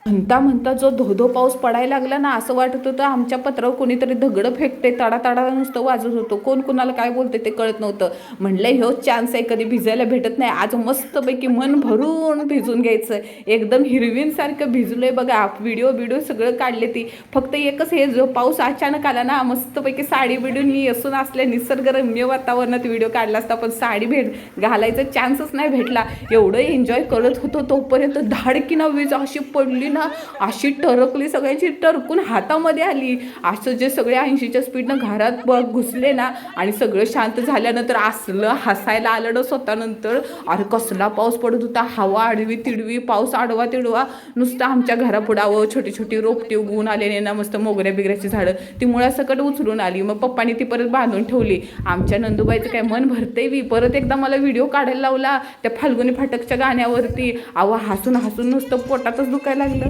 म्हणता म्हणता जो धोधो पाऊस पडायला लागला ना, असं वाटत होतं आमच्या पत्रावर कोणीतरी दगडं फेकते, तडा तडा नुसतं वाजत होतं. कोण कुणाला काय बोलते ते कळत नव्हतं. म्हणलं ह्यो चान्स आहे, कधी भिजायला भेटत नाही, आज मस्तपैकी मन भरून भिजून घ्यायचं. एकदम हिरवींसारखं भिजलोय बघा. व्हिडिओ सगळं काढले ती. फक्त एकच हे जो पाऊस अचानक आला ना, मस्तपैकी साडी बिडून मी असून असल्या निसर्गरम्य वातावरणात व्हिडिओ काढला असता, पण साडी घालायचा चान्सच नाही भेटला. एवढं एन्जॉय करत होतो तोपर्यंत धाडकीना वीज अशी पडली ना, अशी टरकली, सगळ्यांची टरकून हातामध्ये आली. असं जे सगळे 80च्या स्पीडनं घरात घुसले ना, आणि सगळं शांत झाल्यानंतर असलं हसायला आलं ना स्वतःनंतर. अरे कसला पाऊस पडत होता, हवा आडवी तिडवी, पाऊस आडवा तिडवा. नुसतं आमच्या घरापुढावं छोटी छोटी रोपटी उगवून आलेली ना, मस्त मोगऱ्या बिगऱ्याची झाडं, ती मुळासकट उचलून आली. मग पप्पानी ती परत बांधून ठेवली. आमच्या नंदुबाईचं काय मन भरतंय बी. परत एकदा मला व्हिडिओ काढायला लावला त्या फाल्गुनी फाटकच्या गाण्यावरती. हसून नुसतं पोटातच दुखायला लागलं.